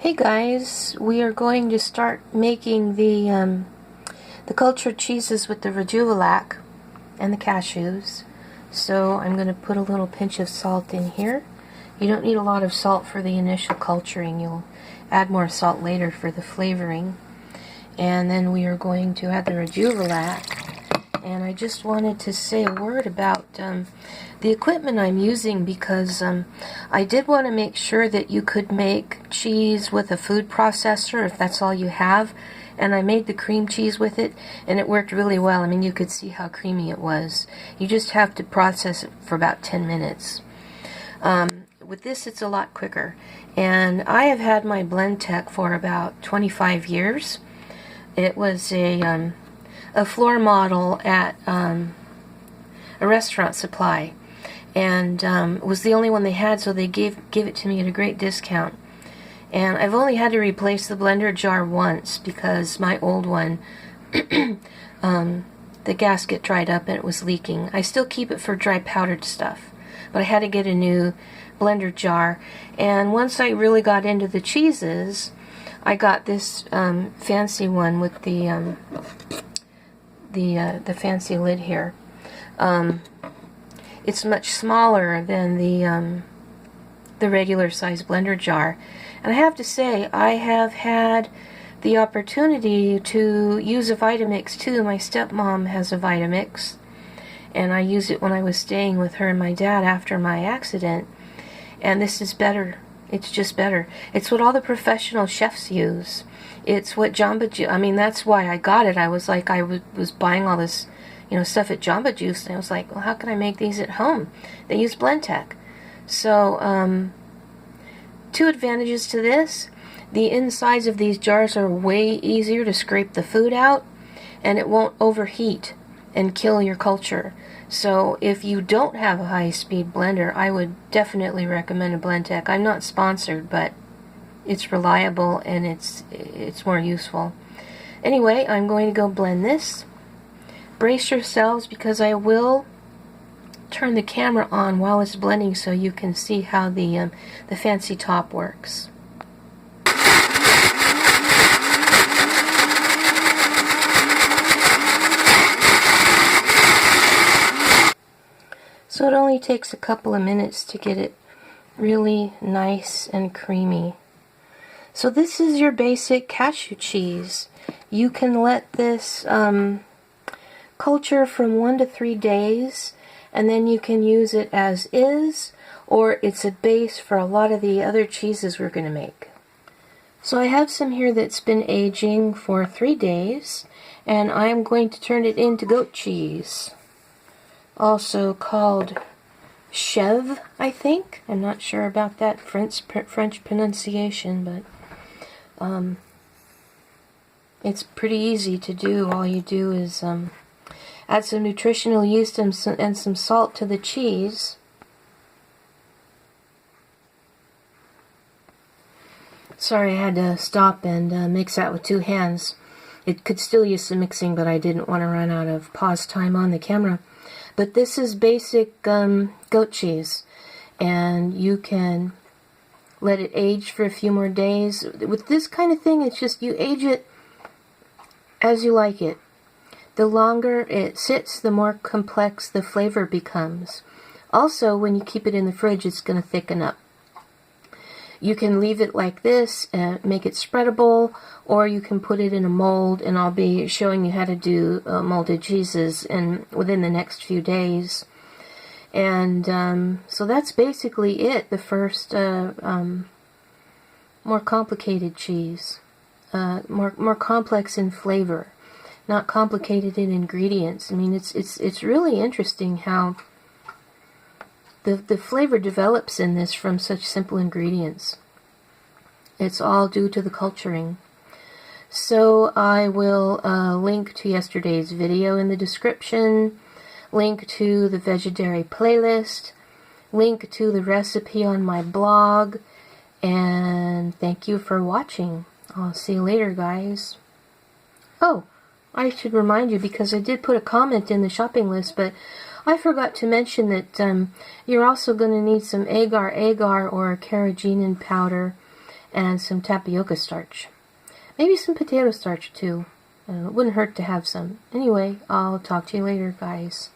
Hey guys, we are going to start making the cultured cheeses with the rejuvelac and the cashews. So I'm going to put a little pinch of salt in here. You don't need a lot of salt for the initial culturing. You'll add more salt later for the flavoring. And then we are going to add the rejuvelac. And I just wanted to say a word about the equipment I'm using, because I did want to make sure that you could make cheese with a food processor if that's all you have. And I made the cream cheese with it, and it worked really well. I mean, you could see how creamy it was. You just have to process it for about 10 minutes. With this, it's a lot quicker. And I have had my blend tech for about 25 years. It was a floor model at a restaurant supply, and it was the only one they had, so they gave it to me at a great discount. And I've only had to replace the blender jar once because my old one, the gasket dried up and it was leaking. I still keep it for dry powdered stuff, but I had to get a new blender jar. And once I really got into the cheeses, I got this fancy one with the fancy lid here. It's much smaller than the regular size blender jar, and I have to say I have had the opportunity to use a Vitamix too. My stepmom has a Vitamix, and I used it when I was staying with her and my dad after my accident, and this is better. It's just better. It's what all the professional chefs use. It's what Jamba Juice, I mean, that's why I got it. I was like, I was buying all this, stuff at Jamba Juice, and I was like, well, how can I make these at home? They use blend tech. So, two advantages to this. The insides of these jars are way easier to scrape the food out, and it won't overheat and kill your culture. So if you don't have a high-speed blender, I would definitely recommend a blend tech. I'm not sponsored, but it's reliable and it's more useful. Anyway, I'm going to go blend this. Brace yourselves, because I will turn the camera on while it's blending so you can see how the fancy top works. So it only takes a couple of minutes to get it really nice and creamy. So this is your basic cashew cheese. You can let this culture from 1 to 3 days, and then you can use it as is, or it's a base for a lot of the other cheeses we're going to make. So I have some here that's been aging for 3 days, and I'm going to turn it into goat cheese, also called Chevrè, I think. I'm not sure about that French pronunciation, but it's pretty easy to do. All you do is add some nutritional yeast and some salt to the cheese. Sorry, I had to stop and mix that with 2 hands. It could still use some mixing, but I didn't want to run out of pause time on the camera. But this is basic goat cheese, and you can let it age for a few more days. With this kind of thing, it's just you age it as you like it. The longer it sits, the more complex the flavor becomes. Also, when you keep it in the fridge, it's going to thicken up. You can leave it like this and make it spreadable, or you can put it in a mold, and I'll be showing you how to do molded cheeses within the next few days. And so that's basically it, the first more complicated cheese, more complex in flavor, not complicated in ingredients. I mean, it's really interesting how the flavor develops in this from such simple ingredients. It's all due to the culturing. So I will link to yesterday's video in the description, link to the Vegudairy playlist, link to the recipe on my blog, and thank you for watching. I'll see you later, guys. Oh, I should remind you, because I did put a comment in the shopping list, but I forgot to mention that you're also going to need some agar-agar or carrageenan powder, and some tapioca starch. Maybe some potato starch too. It wouldn't hurt to have some. Anyway, I'll talk to you later, guys.